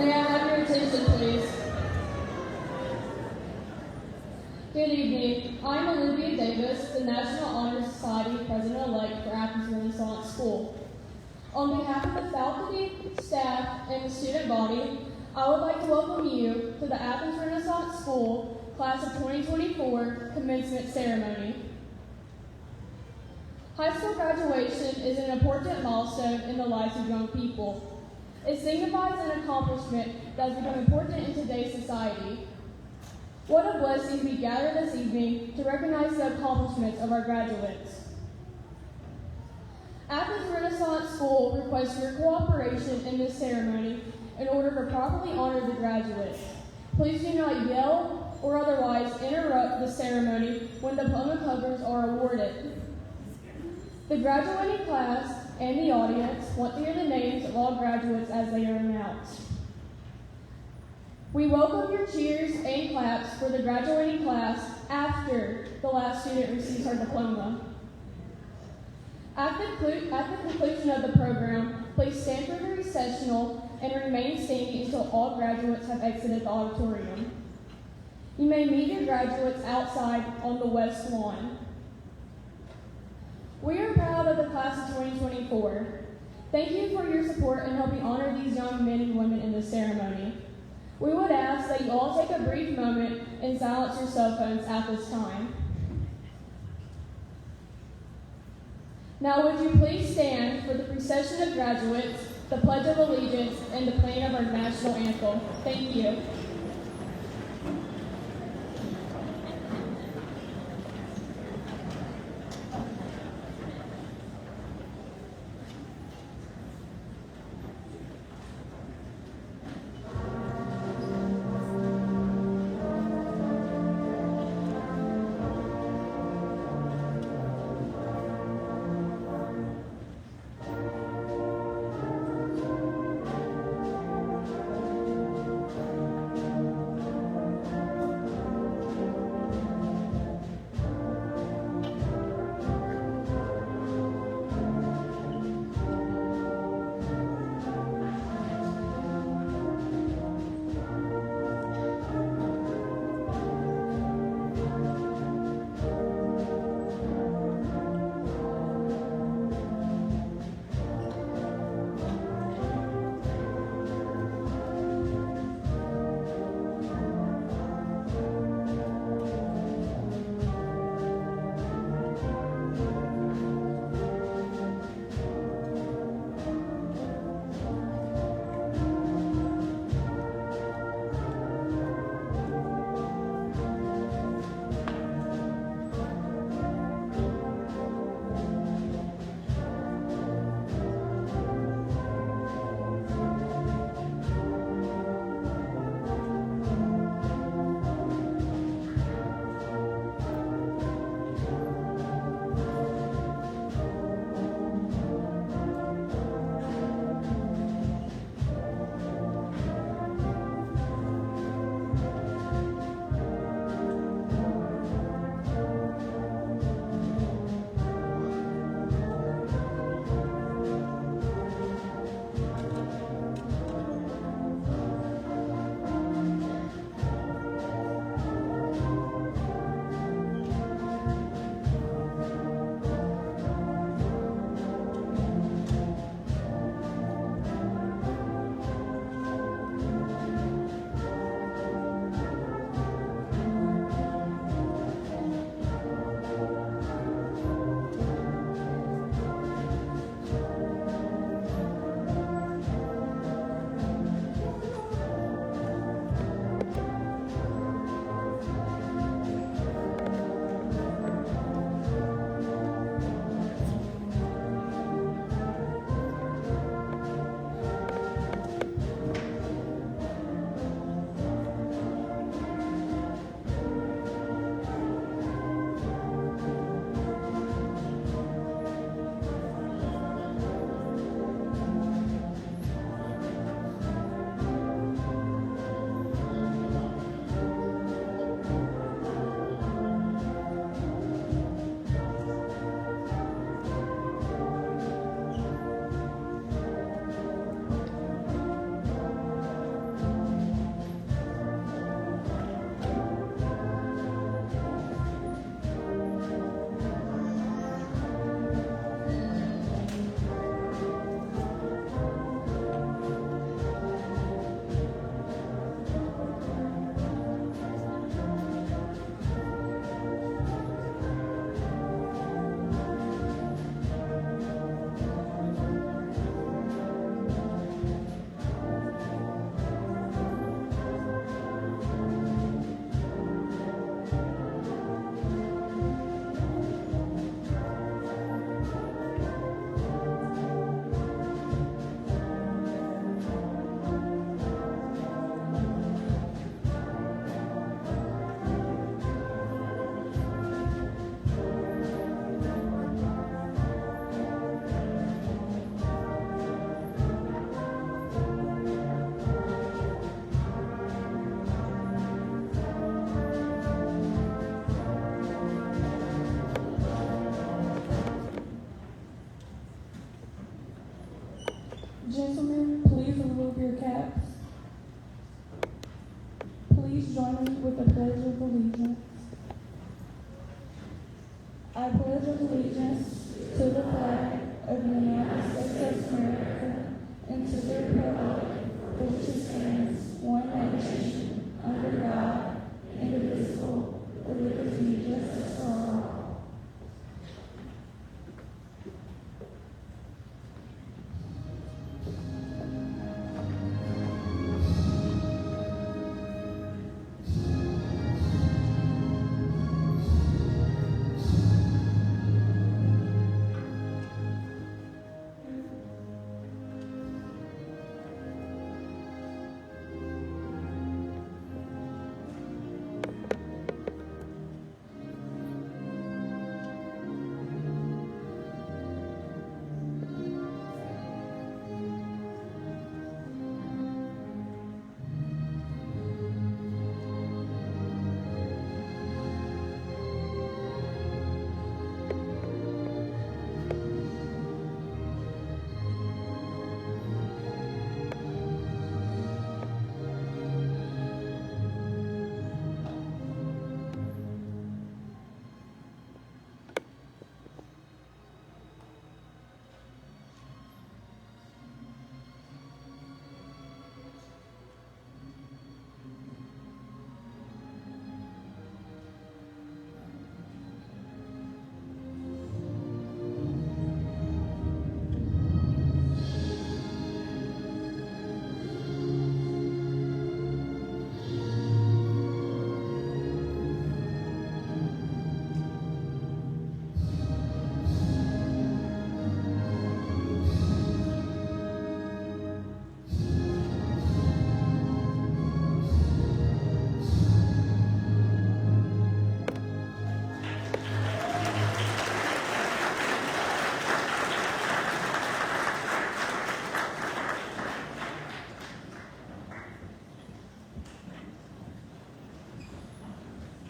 May I have your attention, please? Good evening. I'm Olivia Davis, the National Honor Society President-elect for Athens Renaissance School. On behalf of the faculty, staff, and the student body, I would like to welcome you to the Athens Renaissance School Class of 2024 Commencement Ceremony. High school graduation is an important milestone in the lives of young people. It signifies an accomplishment that has become important in today's society. What a blessing we gather this evening to recognize the accomplishments of our graduates. Athens Renaissance School requests your cooperation in this ceremony in order to properly honor the graduates. Please do not yell or otherwise interrupt the ceremony when diploma covers are awarded. The graduating class and the audience want to hear the names of all graduates as they are announced. We welcome your cheers and claps for the graduating class after the last student receives her diploma. At the conclusion of the program, please stand for the recessional and remain standing until all graduates have exited the auditorium. You may meet your graduates outside on the west lawn. We are proud of the class of 2024. Thank you for your support in helping honor these young men and women in this ceremony. We would ask that you all take a brief moment and silence your cell phones at this time. Now would you please stand for the procession of graduates, the Pledge of Allegiance, and the playing of our national anthem. Thank you. I pledge allegiance to the flag of the United States of America and to the republic for which it stands, one nation, under God, indivisible, with liberty and justice for all.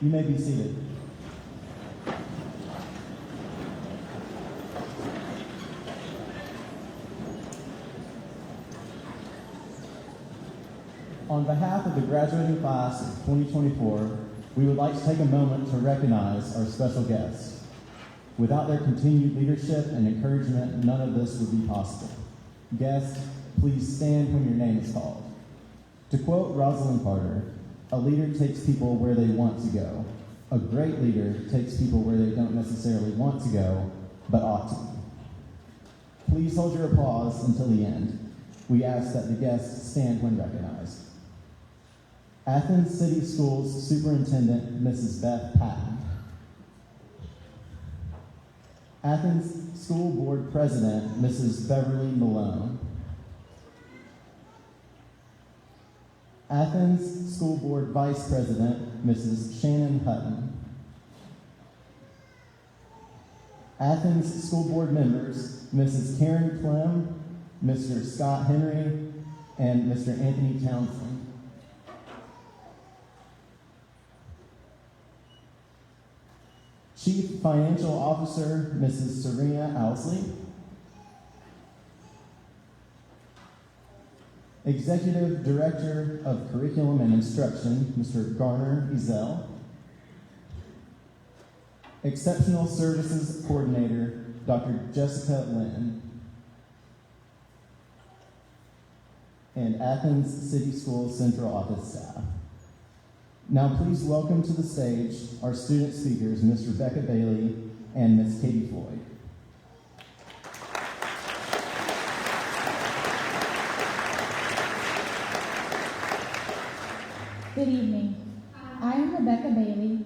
You may be seated. On behalf of the graduating class of 2024, we would like to take a moment to recognize our special guests. Without their continued leadership and encouragement, none of this would be possible. Guests, please stand when your name is called. To quote Rosalind Carter, "A leader takes people where they want to go. A great leader takes people where they don't necessarily want to go, but ought to." Please hold your applause until the end. We ask that the guests stand when recognized. Athens City Schools Superintendent, Mrs. Beth Patton. Athens School Board President, Mrs. Beverly Malone. Athens School Board Vice President, Mrs. Shannon Hutton. Athens School Board members, Mrs. Karen Clem, Mr. Scott Henry, and Mr. Anthony Townsend. Chief Financial Officer, Mrs. Serena Owsley. Executive Director of Curriculum and Instruction, Mr. Garner Ezel. Exceptional Services Coordinator, Dr. Jessica Lynn. And Athens City Schools Central Office staff. Now please welcome to the stage our student speakers, Ms. Rebecca Bailey and Ms. Katie Floyd. Good evening. I am Rebecca Bailey.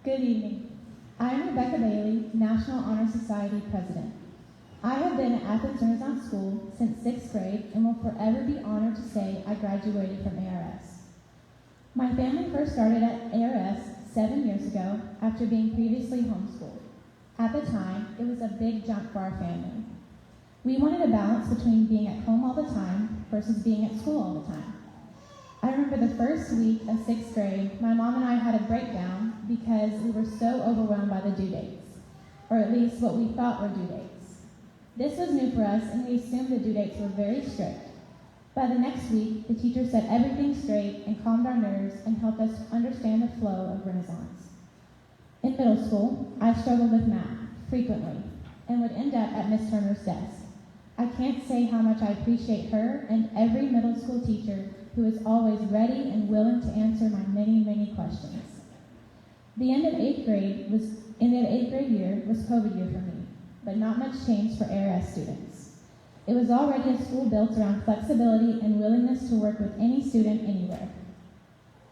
Good evening. I am Rebecca Bailey, National Honor Society President. I have been at Athens Renaissance School since 6th grade and will forever be honored to say I graduated from ARS. My family first started at ARS 7 years ago after being previously homeschooled. At the time, it was a big jump for our family. We wanted a balance between being at home all the time versus being at school all the time. I remember the first week of 6th grade, my mom and I had a breakdown because we were so overwhelmed by the due dates, or at least what we thought were due dates. This was new for us, and we assumed the due dates were very strict. By the next week, the teacher set everything straight and calmed our nerves and helped us understand the flow of Renaissance. In middle school, I struggled with math frequently and would end up at Miss Turner's desk. I can't say how much I appreciate her and every middle school teacher who is always ready and willing to answer my many, many questions. The end of 8th grade year was COVID year for me, but not much changed for ARS students. It was already a school built around flexibility and willingness to work with any student anywhere.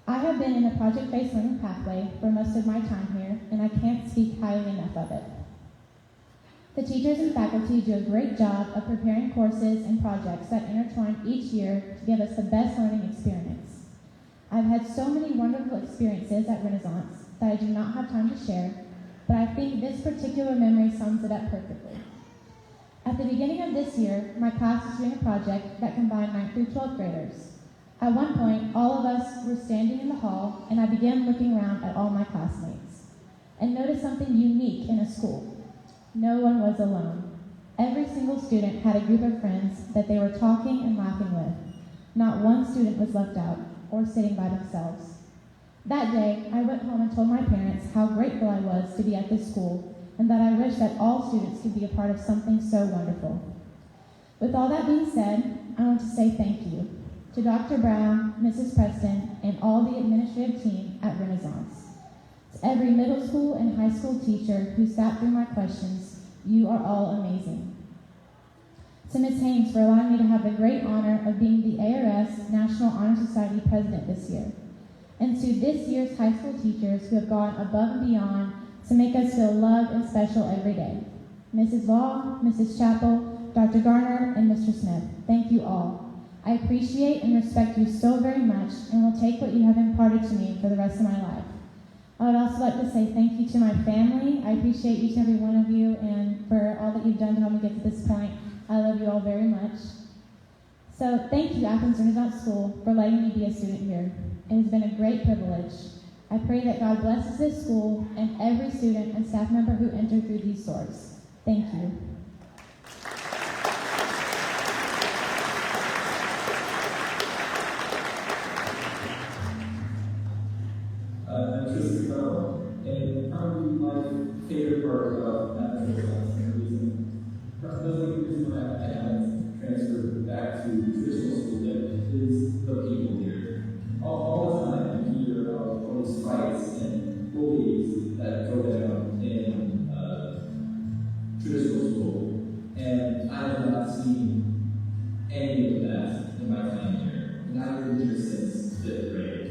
I have been in the project-based learning pathway for most of my time here, and I can't speak highly enough of it. The teachers and faculty do a great job of preparing courses and projects that intertwine each year to give us the best learning experience. I've had so many wonderful experiences at Renaissance that I do not have time to share, but I think this particular memory sums it up perfectly. At the beginning of this year, my class was doing a project that combined 9th through 12th graders. At one point, all of us were standing in the hall, and I began looking around at all my classmates and noticed something unique in a school. No one was alone. Every single student had a group of friends that they were talking and laughing with. Not one student was left out or sitting by themselves. That day, I went home and told my parents how grateful I was to be at this school and that I wish that all students could be a part of something so wonderful. With all that being said, I want to say thank you to Dr. Brown, Mrs. Preston, and all the administrative team at Renaissance. To every middle school and high school teacher who sat through my questions, you are all amazing. To Ms. Haynes for allowing me to have the great honor of being the ARS National Honor Society President this year. And to this year's high school teachers who have gone above and beyond to make us feel loved and special every day. Mrs. Law, Mrs. Chappell, Dr. Garner, and Mr. Smith, thank you all. I appreciate and respect you so very much and will take what you have imparted to me for the rest of my life. I would also like to say thank you to my family. I appreciate each and every one of you and for all that you've done to help me get to this point. I love you all very much. So thank you, Athens Renaissance School, for letting me be a student here. It has been a great privilege. I pray that God blesses this school and every student and staff member who entered through these doors. Thank you. I'm just incredible. And probably my favorite part about Athens Renaissance and the reason why I haven't transferred back to traditional school yet is the people here. All the time you hear about all these fights and bullies that go down in traditional school. And I have not seen any of that in my time here. And I've been here since 5th grade.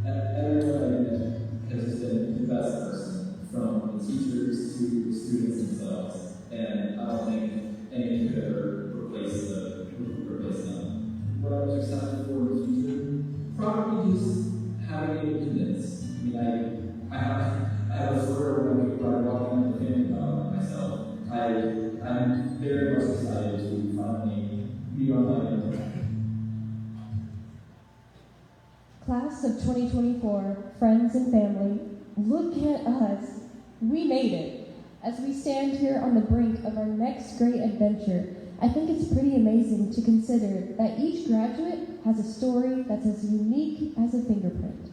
Everyone I met has just been the best person, from the teachers to the students themselves, and I don't think anything could ever replace them. What I was excited for in the future, probably just having independence. I mean, I have a story where I walk in the family about myself. I'm very much excited to finally be on my own. Class of 2024, friends and family, look at us. We made it. As we stand here on the brink of our next great adventure, I think it's pretty amazing to consider that each graduate has a story that's as unique as a fingerprint.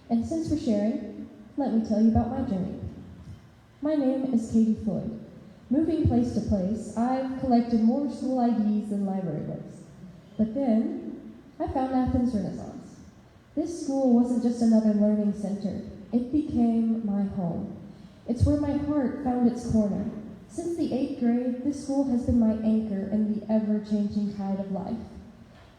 And since we're sharing, let me tell you about my journey. My name is Katie Floyd. Moving place to place, I've collected more school IDs than library books. But then, I found Athens Renaissance. This school wasn't just another learning center. It became my home. It's where my heart found its corner. Since the 8th grade, this school has been my anchor in the ever-changing tide of life.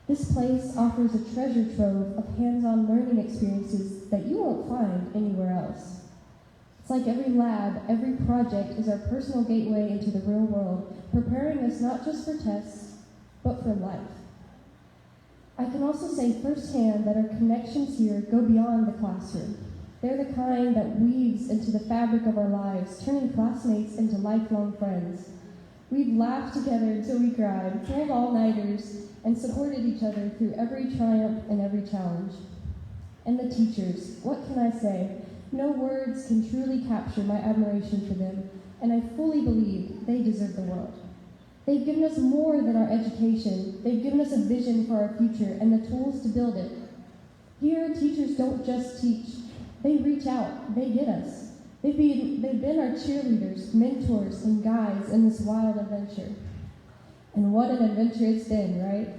This place offers a treasure trove of hands-on learning experiences that you won't find anywhere else. It's like every lab, every project is our personal gateway into the real world, preparing us not just for tests, but for life. I can also say firsthand that our connections here go beyond the classroom. They're the kind that weaves into the fabric of our lives, turning classmates into lifelong friends. We've laughed together until we cried, pulled all-nighters, and supported each other through every triumph and every challenge. And the teachers, what can I say? No words can truly capture my admiration for them, and I fully believe they deserve the world. They've given us more than our education. They've given us a vision for our future and the tools to build it. Here, teachers don't just teach. They reach out. They get us. They've been our cheerleaders, mentors, and guides in this wild adventure. And what an adventure it's been, right?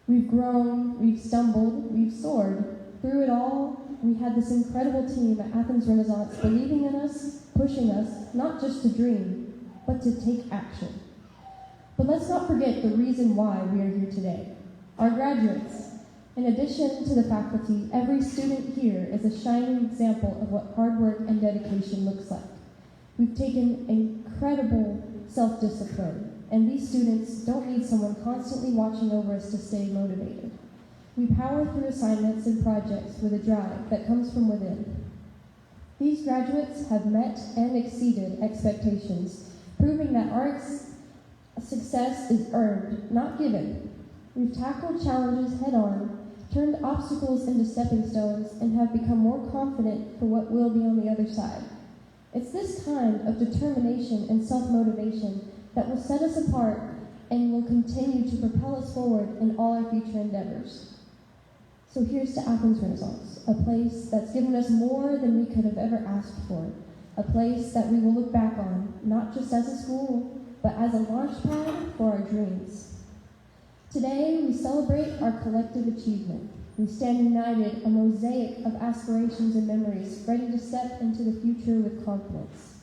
We've grown, we've stumbled, we've soared. Through it all, we had this incredible team at Athens Renaissance believing in us, pushing us, not just to dream, but to take action. But let's not forget the reason why we are here today. Our graduates. In addition to the faculty, every student here is a shining example of what hard work and dedication looks like. We've taken incredible self-discipline, and these students don't need someone constantly watching over us to stay motivated. We power through assignments and projects with a drive that comes from within. These graduates have met and exceeded expectations, proving that our success is earned, not given. We've tackled challenges head-on, turned obstacles into stepping stones, and have become more confident for what will be on the other side. It's this kind of determination and self-motivation that will set us apart and will continue to propel us forward in all our future endeavors. So here's to Athens Renaissance, a place that's given us more than we could have ever asked for, a place that we will look back on, not just as a school, but as a launch pad for our dreams. Today, we celebrate our collective achievement. We stand united, a mosaic of aspirations and memories, ready to step into the future with confidence.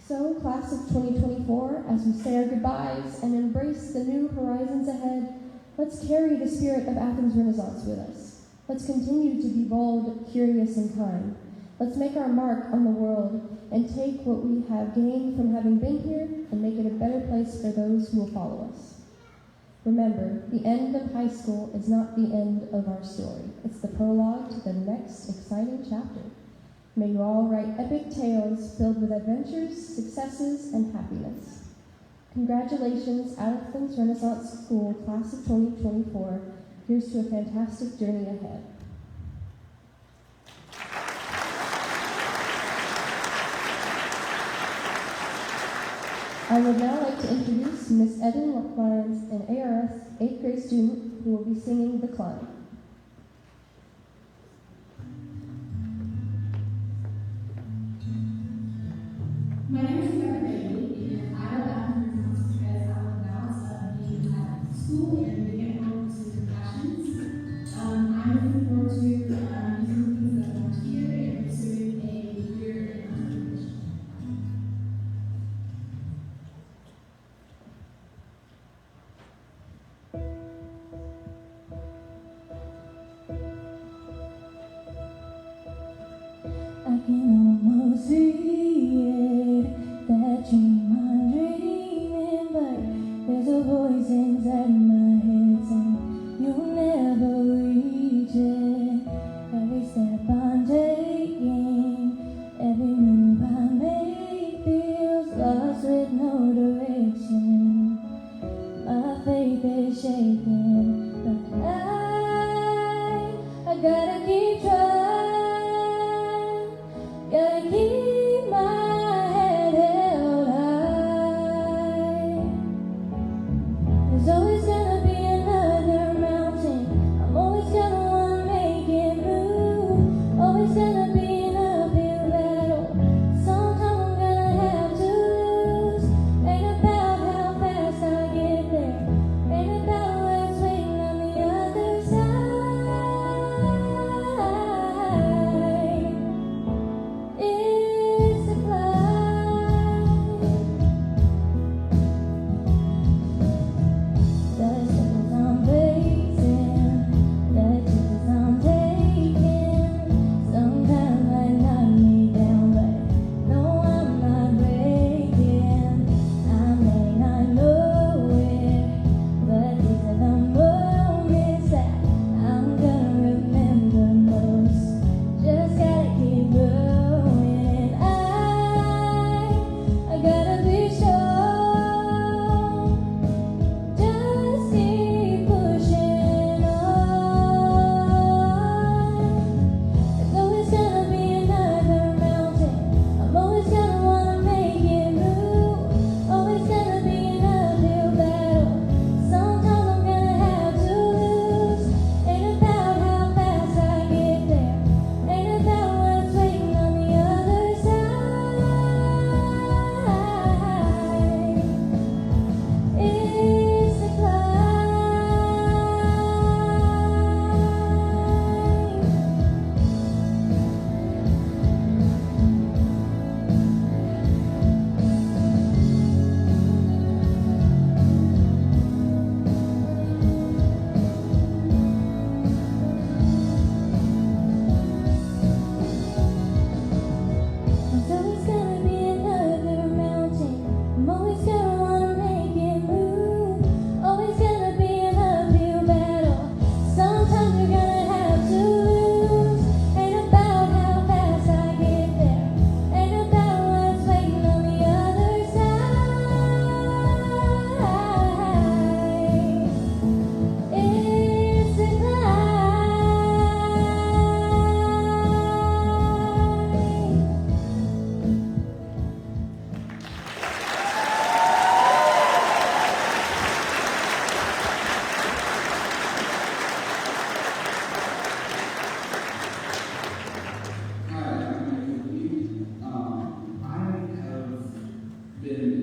So, class of 2024, as we say our goodbyes and embrace the new horizons ahead, let's carry the spirit of Athens Renaissance with us. Let's continue to be bold, curious, and kind. Let's make our mark on the world and take what we have gained from having been here and make it a better place for those who will follow us. Remember, the end of high school is not the end of our story. It's the prologue to the next exciting chapter. May you all write epic tales filled with adventures, successes, and happiness. Congratulations, Athens Renaissance School, class of 2024. Here's to a fantastic journey ahead. I would now like to introduce Miss Evan Lyons, an ARS 8th grade student who will be singing The Climb. My name is Rebecca Bailey, and I love Athens Renaissance because I love the balance of being at school and being at home to passions. I'm looking forward to using the things that I want here and pursuing a career in entrepreneurship. I can almost see it, that dream I'm dreaming, but there's a voice inside my head saying you'll never reach it. Every step I'm taking, every move I make feels lost with no direction. My faith is shaking, but I gotta keep trying. Gotta keep my head held high. There's always gonna be another mountain. I'm always gonna wanna make it move. Always gonna be an uphill battle. Sometime I'm gonna have to lose. Ain't about how fast I get there. Ain't about what's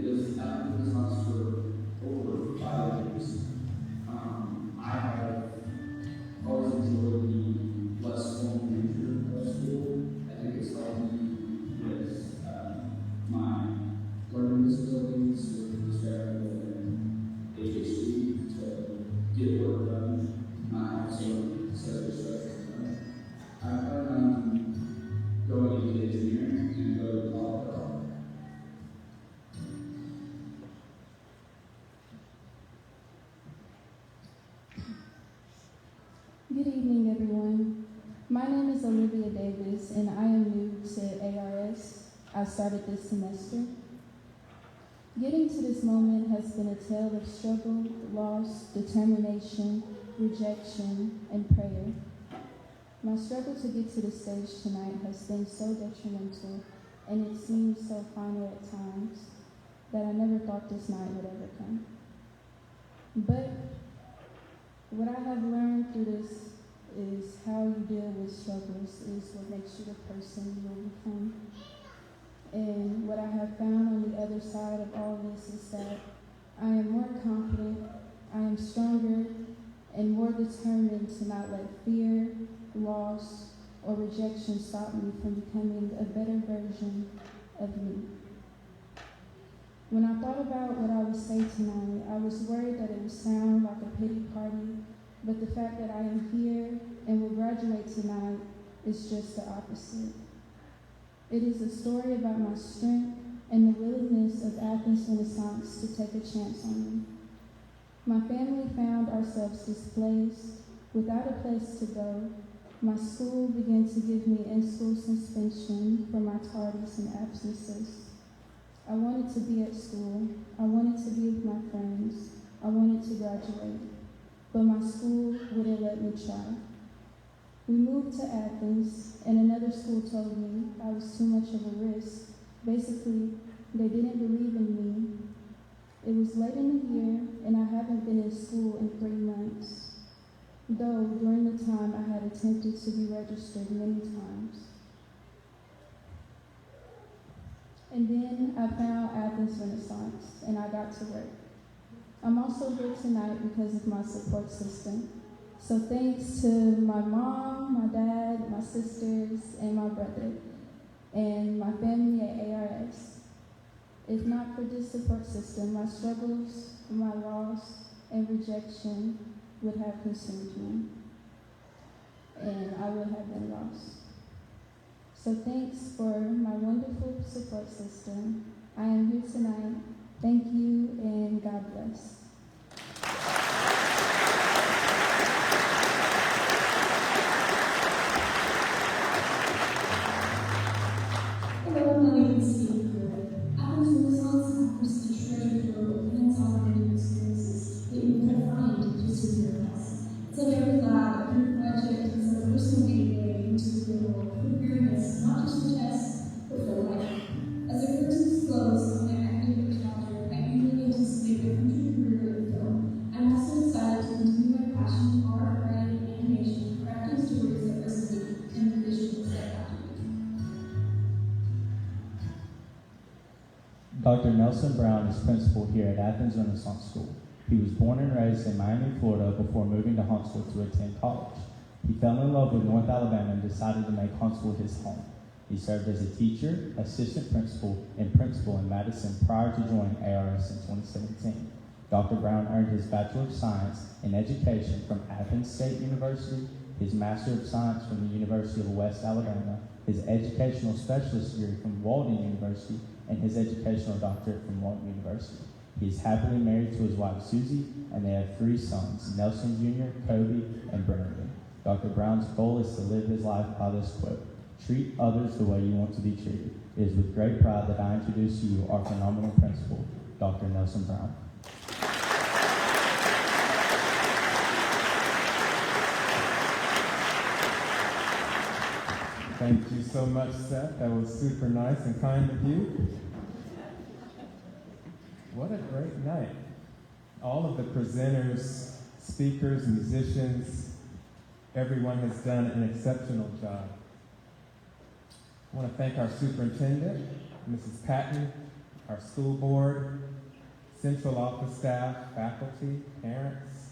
been with Athens Renaissance for over 5 years. I have always enjoyed the less formal nature of school. I think it's helped me with my learning disabilities, with dyspraxia and ADHD, to get work done, not have some study stress. I plan on going into engineering and go to college. Good evening, everyone. My name is Olivia Davis, and I am new to ARS. I started this semester. Getting to this moment has been a tale of struggle, loss, determination, rejection, and prayer. My struggle to get to the stage tonight has been so detrimental, and it seems so final at times, that I never thought this night would ever come. But what I have learned through this is how you deal with struggles is what makes you the person you will become. And what I have found on the other side of all this is that I am more confident, I am stronger, and more determined to not let fear, loss, or rejection stop me from becoming a better version of me. When I thought about what I would say tonight, I was worried that it would sound like a pity party, but the fact that I am here and will graduate tonight is just the opposite. It is a story about my strength and the willingness of Athens Renaissance to take a chance on me. My family found ourselves displaced, without a place to go. My school began to give me in-school suspension for my tardies and absences. I wanted to be at school. I wanted to be with my friends. I wanted to graduate. But my school wouldn't let me try. We moved to Athens, and another school told me I was too much of a risk. Basically, they didn't believe in me. It was late in the year, and I haven't been in school in 3 months, though during the time I had attempted to be registered many times. And then I found Athens Renaissance, and I got to work. I'm also here tonight because of my support system. So thanks to my mom, my dad, my sisters, and my brother, and my family at ARS. If not for this support system, my struggles, my loss, and rejection would have consumed me, and I would have been lost. So thanks for my wonderful support system. I am here tonight. Thank you, and God bless. Hello, my name is Steve Pruitt. Athens Renaissance offers a treasure trove of hands-on learning experiences that you couldn't find just with your class. So I'm very glad that your project is a personal gateway into the real world, preparing us not just for tests, but for life. As a first disclosed on my academic chapter, I eagerly anticipate a future career in film. I'm also excited to continue my passion for art, writing, and animation, crafting stories that resonate, and the visuals that captivate. Dr. Nelson Brown is principal here at Athens Renaissance School. He was born and raised in Miami, Florida before moving to Huntsville to attend college. He fell in love with North Alabama and decided to make Huntsville his home. He served as a teacher, assistant principal, and principal in Madison prior to joining ARS in 2017. Dr. Brown earned his Bachelor of Science in Education from Athens State University, his Master of Science from the University of West Alabama, his Educational Specialist degree from Walden University, and his Educational Doctorate from Walden University. He is happily married to his wife Susie, and they have 3 sons, Nelson Jr., Kobe, and Brandon. Dr. Brown's goal is to live his life by this quote: treat others the way you want to be treated. It is with great pride that I introduce to you our phenomenal principal, Dr. Nelson Brown. Thank you so much, Seth. That was super nice and kind of you. What a great night. All of the presenters, speakers, musicians, everyone has done an exceptional job. I want to thank our superintendent, Mrs. Patton, our school board, central office staff, faculty, parents,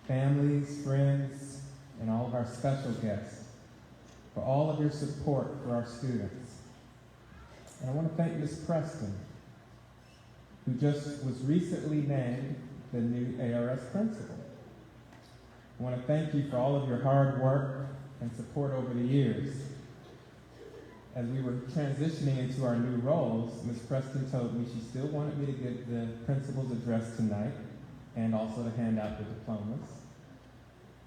families, friends, and all of our special guests for all of your support for our students. And I want to thank Ms. Preston, who just was recently named the new ARS principal. I want to thank you for all of your hard work and support over the years. As we were transitioning into our new roles, Ms. Preston told me she still wanted me to give the principal's address tonight and also to hand out the diplomas.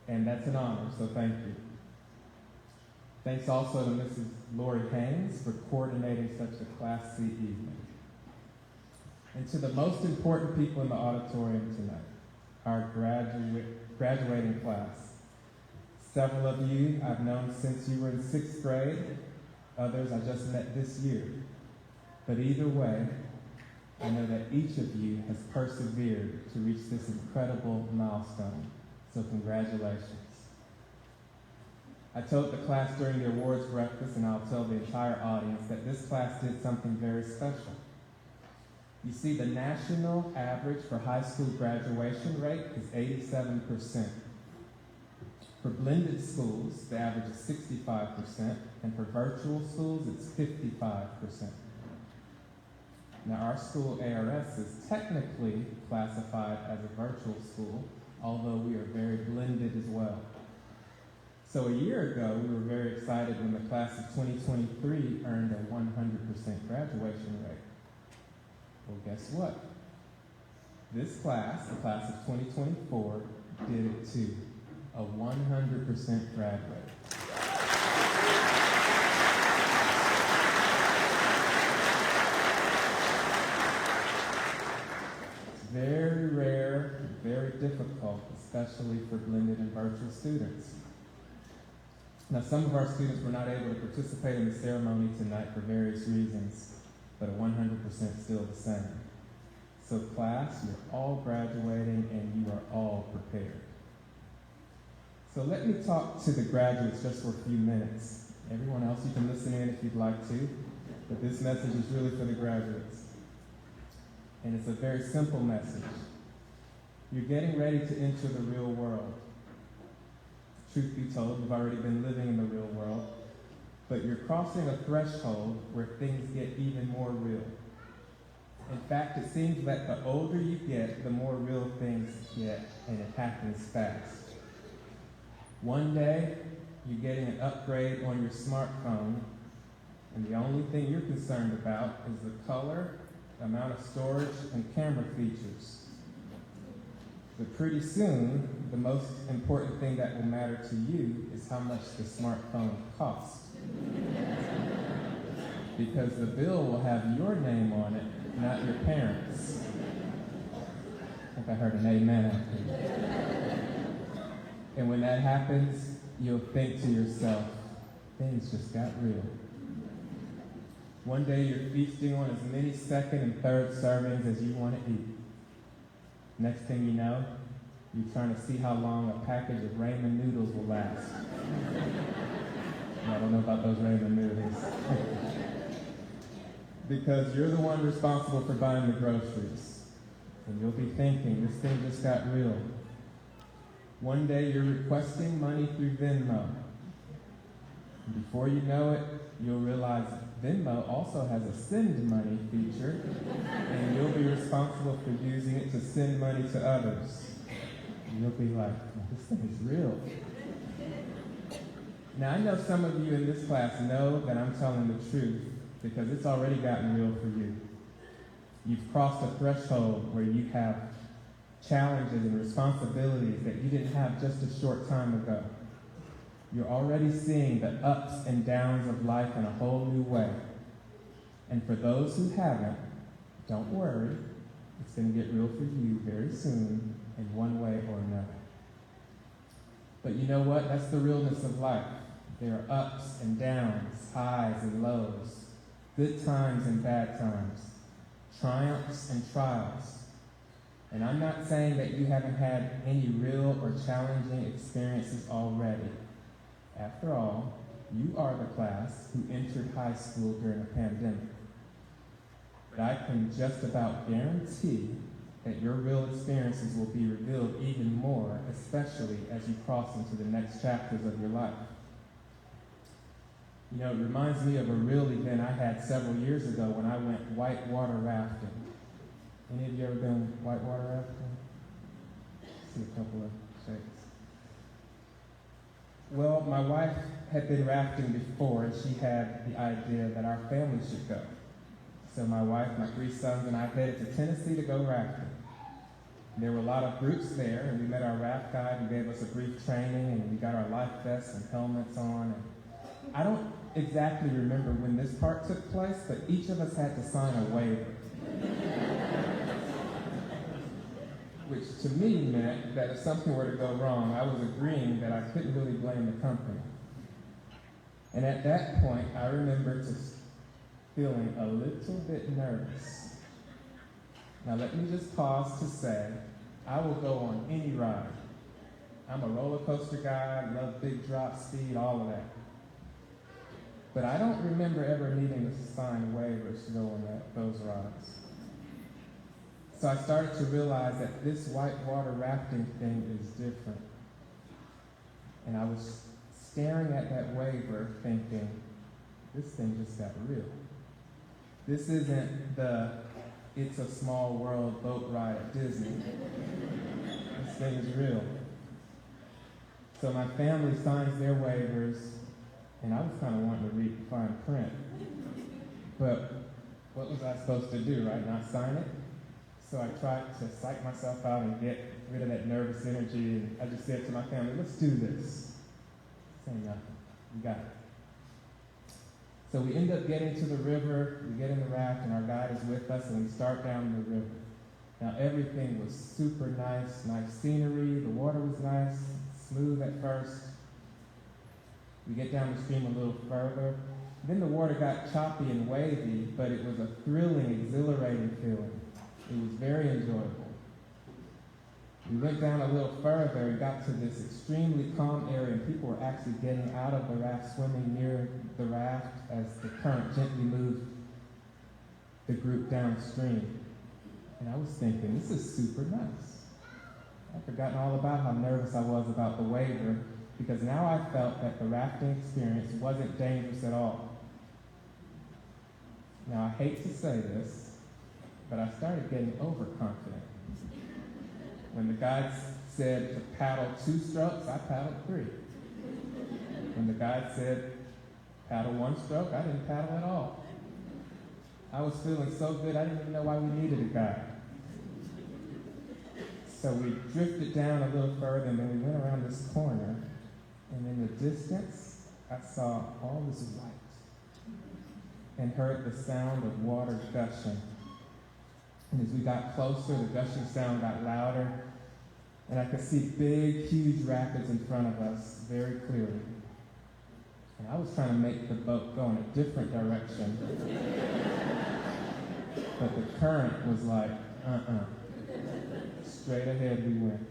And that's an honor, so thank you. Thanks also to Mrs. Lori Haynes for coordinating such a Class C evening. And to the most important people in the auditorium tonight, our graduating class. Several of you I've known since you were in 6th grade. Others I just met this year. But either way, I know that each of you has persevered to reach this incredible milestone. So congratulations. I told the class during the awards breakfast, and I'll tell the entire audience, that this class did something very special. You see, the national average for high school graduation rate is 87%. For blended schools, the average is 65%, and for virtual schools, it's 55%. Now, our school, ARS, is technically classified as a virtual school, although we are very blended as well. So a year ago, we were very excited when the class of 2023 earned a 100% graduation rate. Well, guess what? This class, the class of 2024, did it too. A 100% grad rate. It's very rare, very difficult, especially for blended and virtual students. Now, some of our students were not able to participate in the ceremony tonight for various reasons, but at 100% still the same. So class, you're all graduating and you are all prepared. So let me talk to the graduates just for a few minutes. Everyone else, you can listen in if you'd like to, but this message is really for the graduates. And it's a very simple message. You're getting ready to enter the real world. Truth be told, you've already been living in the real world, but you're crossing a threshold where things get even more real. In fact, it seems that the older you get, the more real things get, and it happens fast. One day, you're getting an upgrade on your smartphone, and the only thing you're concerned about is the color, amount of storage, and camera features. But pretty soon, the most important thing that will matter to you is how much the smartphone costs. Because the bill will have your name on it, not your parents. I think I heard an amen after that. And when that happens, you'll think to yourself, things just got real. One day you're feasting on as many second and third servings as you want to eat. Next thing you know, you're trying to see how long a package of ramen noodles will last. I don't know about those ramen noodles. Because you're the one responsible for buying the groceries. And you'll be thinking, this thing just got real. One day you're requesting money through Venmo. And before you know it, you'll realize Venmo also has a send money feature, and you'll be responsible for using it to send money to others. And you'll be like, this thing is real. Now, I know some of you in this class know that I'm telling the truth because it's already gotten real for you. You've crossed a threshold where you have challenges and responsibilities that you didn't have just a short time ago. You're already seeing the ups and downs of life in a whole new way. And for those who haven't, don't worry. It's going to get real for you very soon in one way or another. But you know what? That's the realness of life. There are ups and downs, highs and lows, good times and bad times, triumphs and trials. And I'm not saying that you haven't had any real or challenging experiences already. After all, you are the class who entered high school during a pandemic. but I can just about guarantee that your real experiences will be revealed even more, especially as you cross into the next chapters of your life. You know, it reminds me of a real event I had several years ago when I went whitewater rafting. Any of you ever been whitewater rafting? See a couple of shakes. Well, my wife had been rafting before, and she had the idea that our family should go. So my wife, my 3 sons, and I headed to Tennessee to go rafting. There were a lot of groups there, and we met our raft guide who gave us a brief training, and we got our life vests and helmets on. And I don't exactly remember when this part took place, but each of us had to sign a waiver. Which to me meant that if something were to go wrong, I was agreeing that I couldn't really blame the company. And at that point, I remember just feeling a little bit nervous. Now let me just pause to say, I will go on any ride. I'm a roller coaster guy, love big drop speed, all of that. But I don't remember ever needing to sign waivers to go on those rides. So I started to realize that this whitewater rafting thing is different. And I was staring at that waiver thinking, this thing just got real. This isn't the It's a Small World boat ride at Disney. This thing is real. So my family signs their waivers, and I was kind of wanting to read the fine print. But what was I supposed to do, right? Not sign it? So I tried to psych myself out and get rid of that nervous energy, and I just said to my family, let's do this. Say nothing. You got it. So we end up getting to the river, we get in the raft, and our guide is with us, and we start down the river. Now everything was super nice, nice scenery, the water was nice, smooth at first. We get down the stream a little further. Then the water got choppy and wavy, but it was a thrilling, exhilarating feeling. It was very enjoyable. We went down a little further and got to this extremely calm area, and people were actually getting out of the raft, swimming near the raft as the current gently moved the group downstream. And I was thinking, this is super nice. I'd forgotten all about how nervous I was about the waiver, because now I felt that the rafting experience wasn't dangerous at all. Now I hate to say this, but I started getting overconfident. When the guide said to paddle 2 strokes, I paddled 3. When the guide said paddle 1 stroke, I didn't paddle at all. I was feeling so good, I didn't even know why we needed a guide. So we drifted down a little further, and then we went around this corner, and in the distance, I saw all this white and heard the sound of water gushing. And as we got closer, the gushing sound got louder, and I could see big, huge rapids in front of us very clearly. And I was trying to make the boat go in a different direction. But the current was like, Straight ahead we went.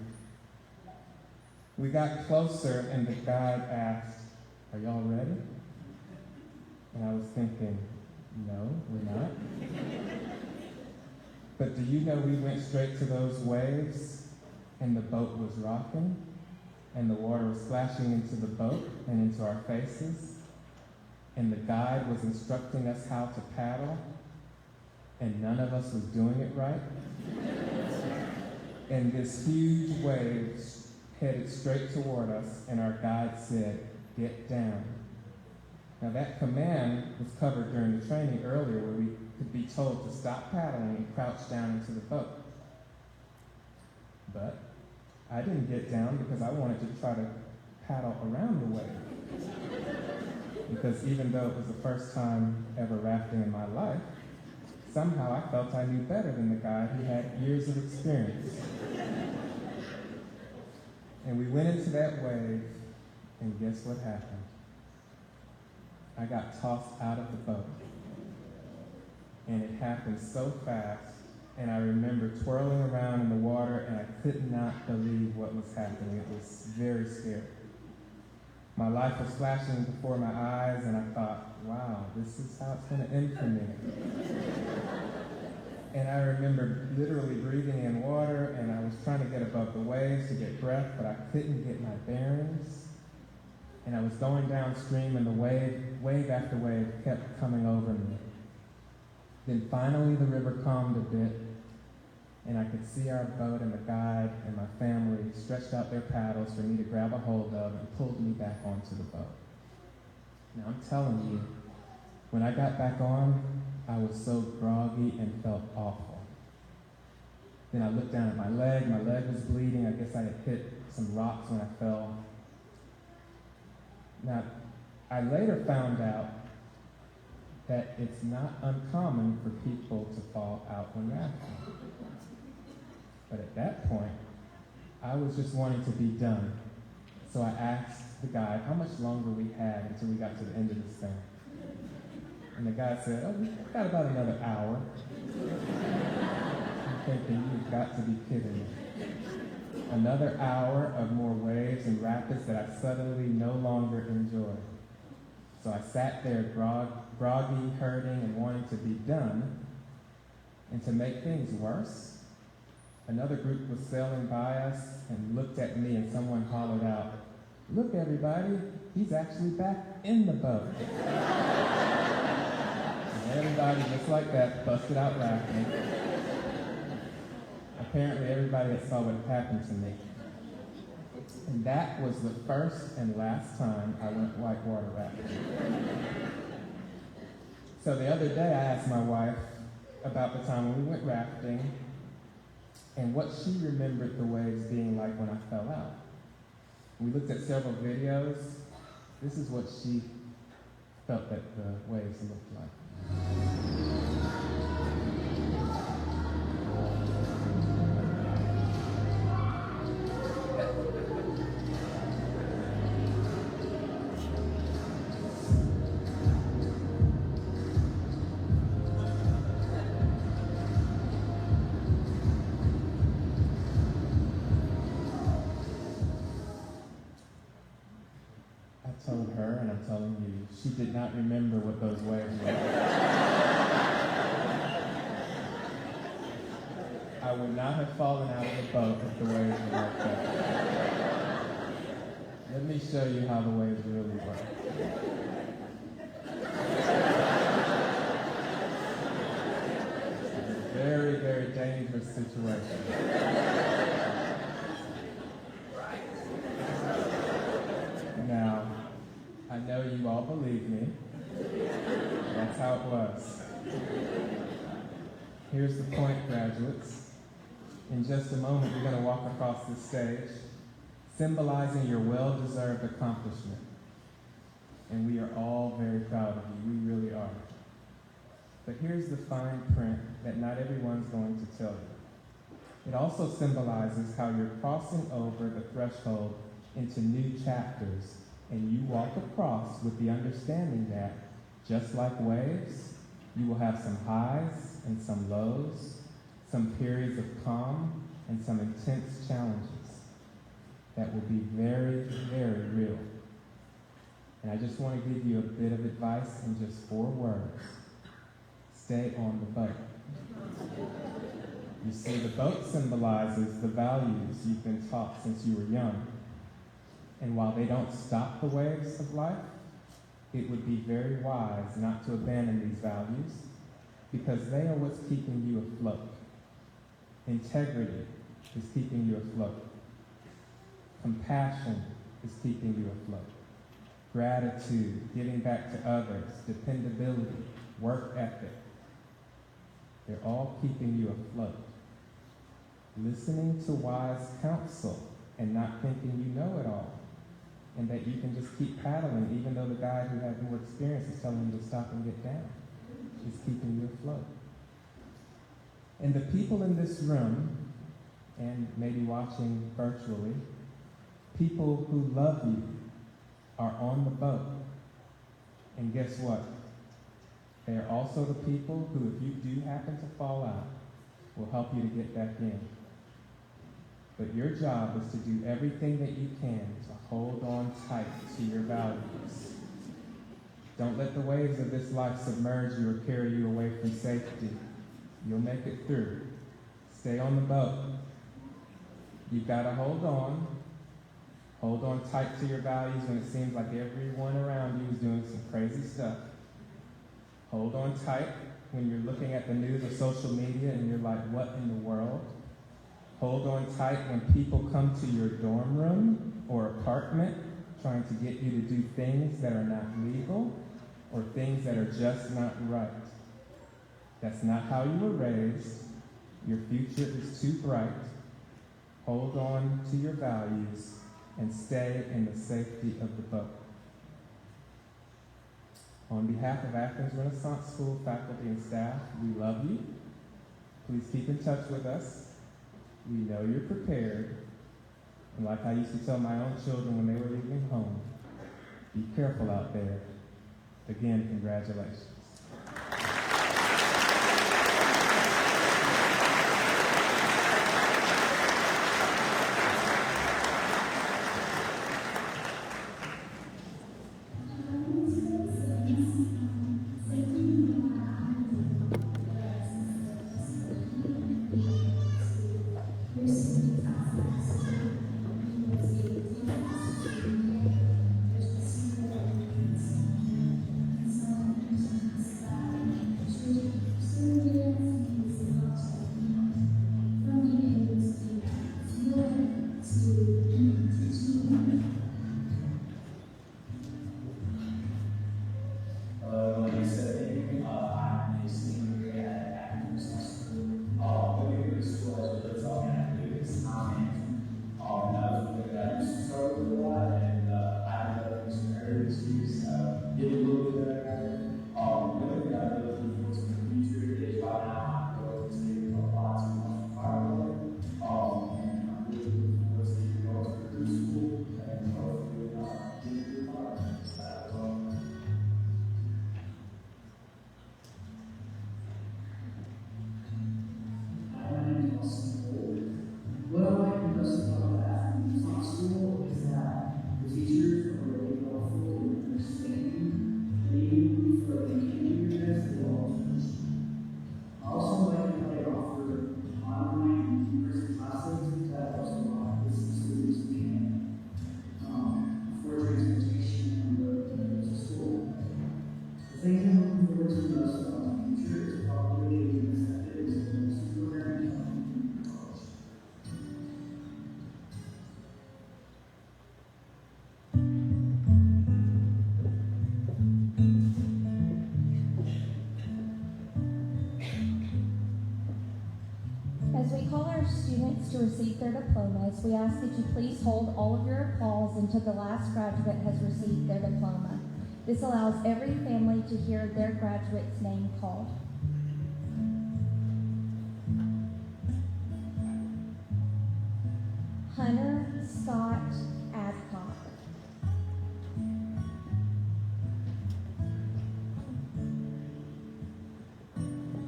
We got closer, and the guide asked, "Are y'all ready?" And I was thinking, no, we're not. But do you know we went straight to those waves, and the boat was rocking, and the water was splashing into the boat and into our faces, and the guide was instructing us how to paddle, and none of us was doing it right? And this huge wave headed straight toward us, and our guide said, "Get down." Now that command was covered during the training earlier, where we could be told to stop paddling and crouch down into the boat. But I didn't get down because I wanted to try to paddle around the wave. Because even though it was the first time ever rafting in my life, somehow I felt I knew better than the guy who had years of experience. And we went into that wave, and guess what happened? I got tossed out of the boat. And it happened so fast, and I remember twirling around in the water, and I could not believe what was happening. It was very scary. My life was flashing before my eyes, and I thought, wow, this is how it's going to end for me. And I remember literally breathing in water, and I was trying to get above the waves to get breath, but I couldn't get my bearings. And I was going downstream, and the wave after wave kept coming over me. Then finally the river calmed a bit, and I could see our boat and the guide and my family stretched out their paddles for me to grab a hold of and pulled me back onto the boat. Now I'm telling you, when I got back on, I was so groggy and felt awful. Then I looked down at my leg was bleeding. I guess I had hit some rocks when I fell. Now, I later found out that it's not uncommon for people to fall out when rafting. But at that point, I was just wanting to be done. So I asked the guide how much longer we had until we got to the end of this thing. And the guy said, "Oh, we've got about another hour." I'm thinking, you've got to be kidding me. Another hour of more waves and rapids that I suddenly no longer enjoyed. So I sat there groggy, hurting, and wanting to be done. And to make things worse, another group was sailing by us and looked at me, and someone hollered out, "Look, everybody, he's actually back in the boat." And everybody, just like that, busted out laughing. Apparently, everybody had saw what had happened to me. And that was the first and last time I went whitewater rafting. So the other day, I asked my wife about the time when we went rafting and what she remembered the waves being like when I fell out. We looked at several videos. This is what she felt that the waves looked like. I told her, and I'm telling you, she did not remember what those waves were like. I would not have fallen out of the boat if the waves were like that. Let me show you how the waves really were. It's a very, very dangerous situation. Now, I know you all believe me. That's how it was. Here's the point, graduates. In just a moment, you're going to walk across this stage, symbolizing your well-deserved accomplishment. And we are all very proud of you. We really are. But here's the fine print that not everyone's going to tell you. It also symbolizes how you're crossing over the threshold into new chapters, and you walk across with the understanding that, just like waves, you will have some highs and some lows, some periods of calm and some intense challenges that will be very, very real. And I just want to give you a bit of advice in just 4 words. Stay on the boat. You see, the boat symbolizes the values you've been taught since you were young. And while they don't stop the waves of life, it would be very wise not to abandon these values because they are what's keeping you afloat. Integrity is keeping you afloat. Compassion is keeping you afloat. Gratitude, giving back to others, dependability, work ethic. They're all keeping you afloat. Listening to wise counsel and not thinking you know it all. And that you can just keep paddling even though the guy who has more experience is telling you to stop and get down. Is keeping you afloat. And the people in this room, and maybe watching virtually, people who love you are on the boat. And guess what? They are also the people who, if you do happen to fall out, will help you to get back in. But your job is to do everything that you can to hold on tight to your values. Don't let the waves of this life submerge you or carry you away from safety. You'll make it through. Stay on the boat. You've got to hold on. Hold on tight to your values when it seems like everyone around you is doing some crazy stuff. Hold on tight when you're looking at the news or social media and you're like, what in the world? Hold on tight when people come to your dorm room or apartment trying to get you to do things that are not legal or things that are just not right. That's not how you were raised. Your future is too bright. Hold on to your values and stay in the safety of the boat. On behalf of Athens Renaissance School faculty and staff, we love you. Please keep in touch with us. We know you're prepared. And like I used to tell my own children when they were leaving home, be careful out there. Again, congratulations. As we call our students to receive their diplomas, we ask that you please hold all of your applause until the last graduate has received their diploma. This allows every family to hear their graduate's name called. Hunter Scott Adcock.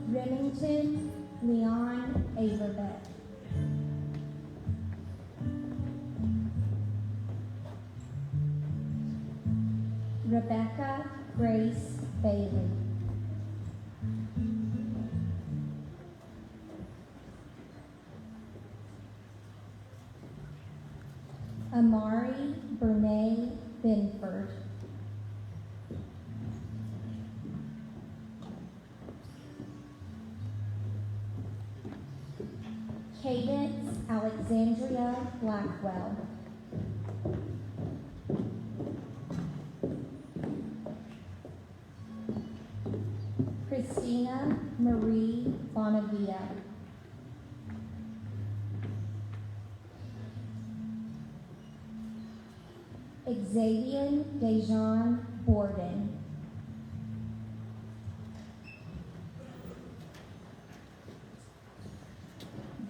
Remington Leon Averbeck. Rebecca Grace Bailey. Amari Bernay Benford. Cadence Alexandria Blackwell. Christina Marie Bonavia. Xavier Dejan Borden.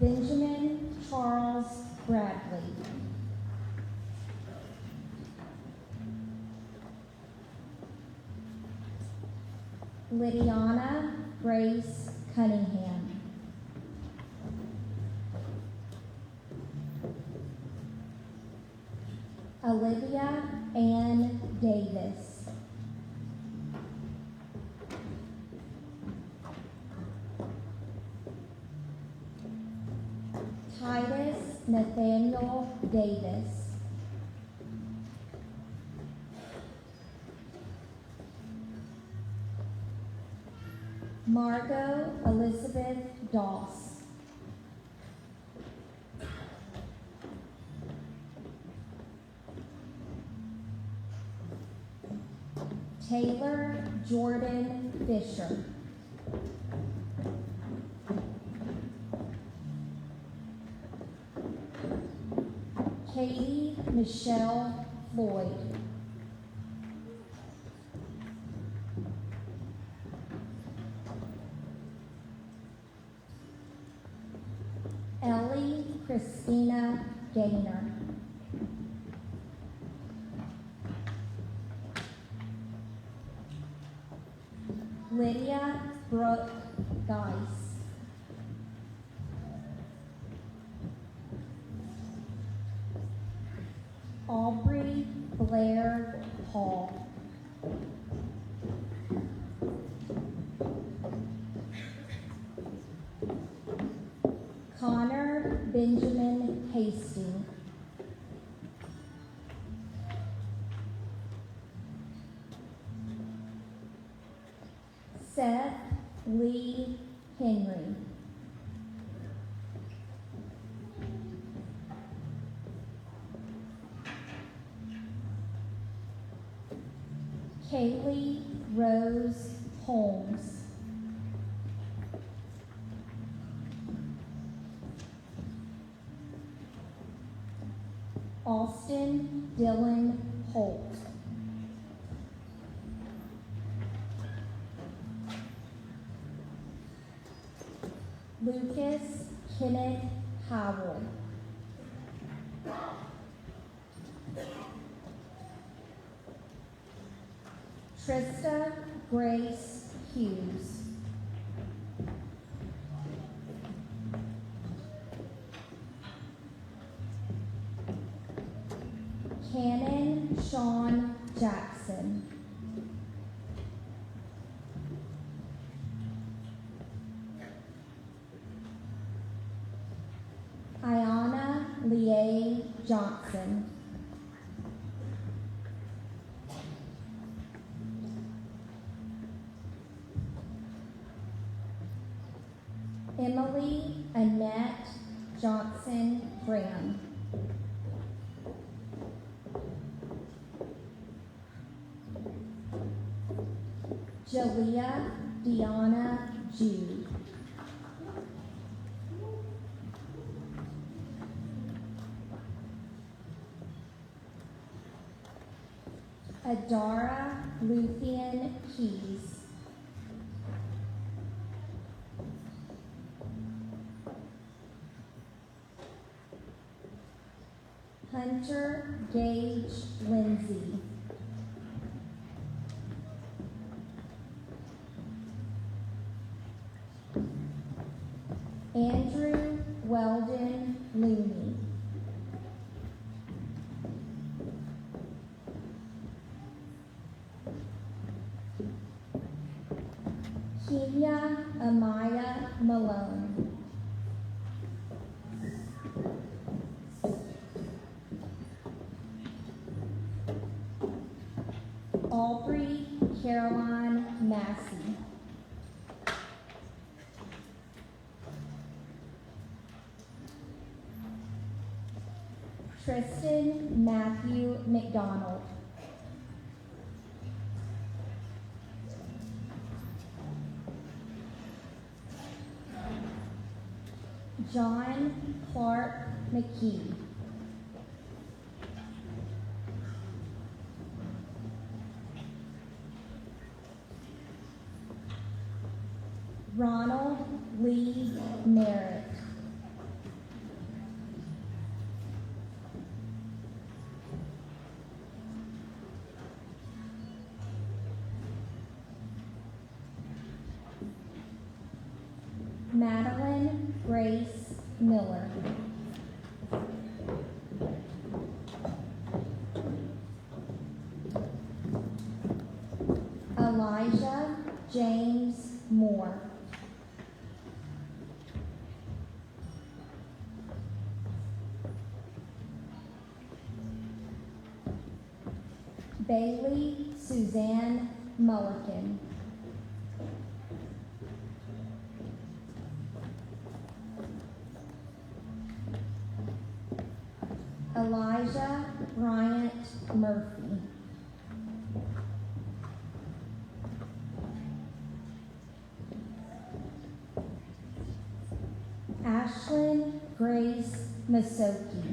Benjamin Charles Bradley. Lydiana Grace Cunningham. Olivia Ann Davis. Titus Nathaniel Davis. Margot Elizabeth Doss. Taylor Jordan Fisher. Katie Michelle Floyd. Ellie Christina Gaynor. Lydia Brooke Geis. Aubrey Blair Hall. Connor Benjamin Hastings. Seth Lee Henry. Kaylee Rose Holmes. Austin Dylan Holt. Lucas Kenneth Howell. Trista Grace Hughes. Cannon Sean Jackson. Ayana Leah Johnson. Emily Annette Johnson Graham. Jalea Deanna Jude. Adara Luthien Keys. Hunter Gage Lindsay. Andrew Weldon Looney. Kenya Amaya Malone. Aubrey Caroline Massey. Tristan Matthew McDonald. John Clark McKee. Ronald Lee Merritt. Madeline Grace Miller. Elijah James Moore. Bailey Suzanne Mulliken. Elijah Bryant Murphy. Ashlyn Grace Masoki.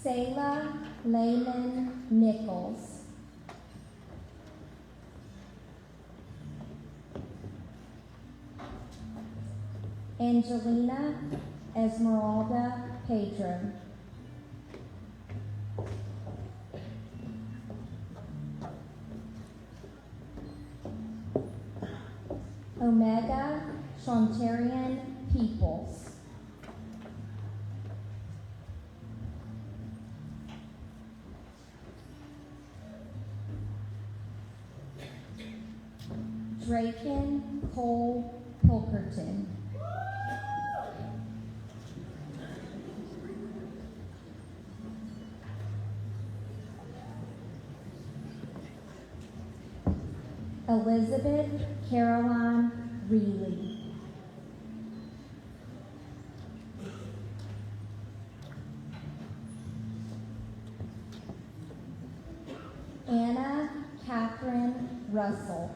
Selah Lehman Nichols. Angelina Esmeralda Pedro. Omega Shantarian Peoples. Draken Cole Pilkerton. Elizabeth Caroline Reilly. Anna Catherine Russell.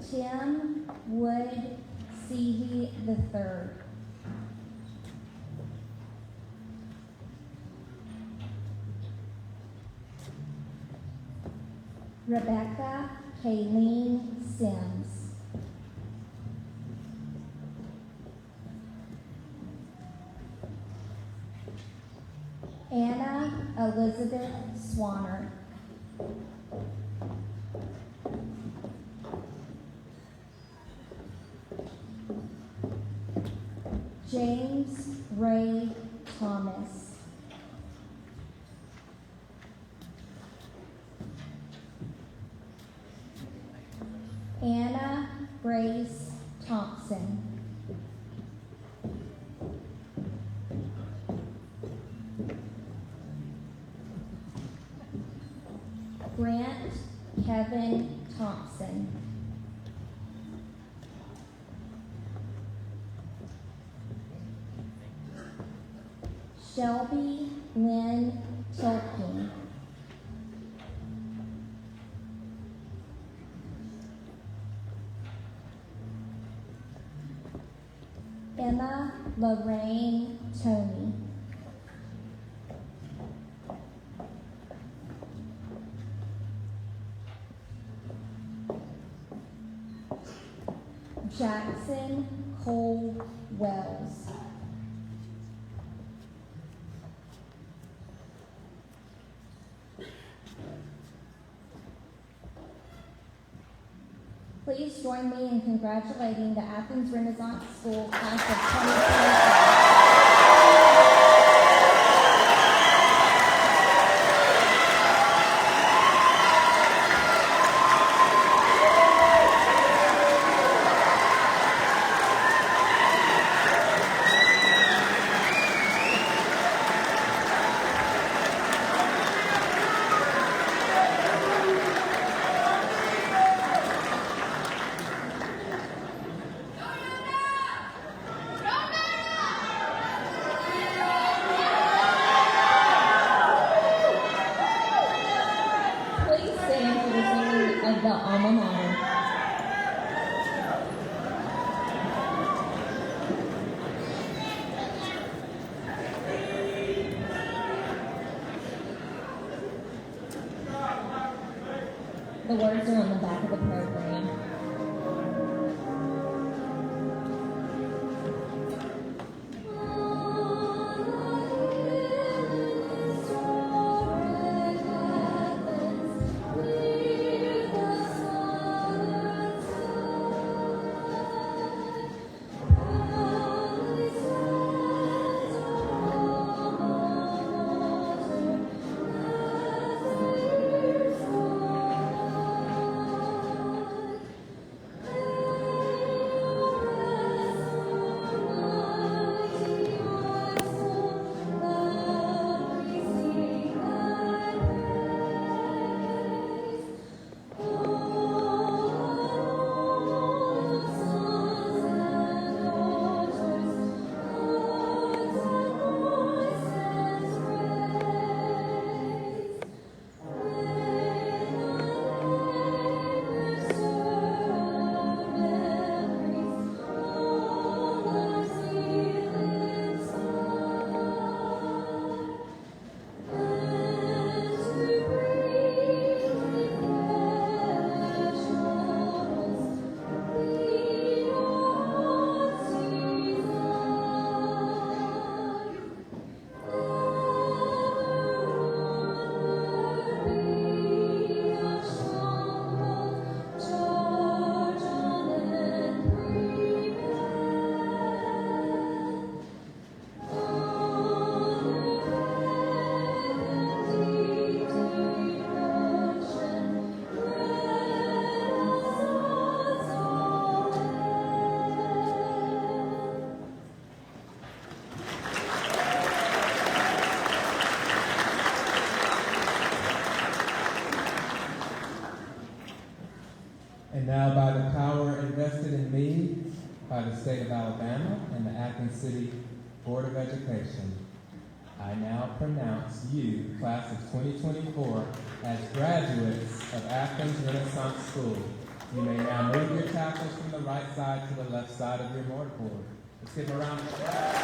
Tim Wood Seavey III. Rebecca Kayleen Sims. Anna Elizabeth Swanner. James Ray Thomas. Anna Grace Thompson. Grant Kevin Thompson. Shelby Lynn Tolkien. Emma Lorraine Tony. Jackson Cole Wells. Please join me in congratulating the Athens Renaissance School class of 2024. Please stand for the singing of the alma mater. The words are on the back of the program. City Board of Education, I now pronounce you, class of 2024, as graduates of Athens Renaissance School. You may now move your tassels from the right side to the left side of your mortarboard. Let's give them a round of applause.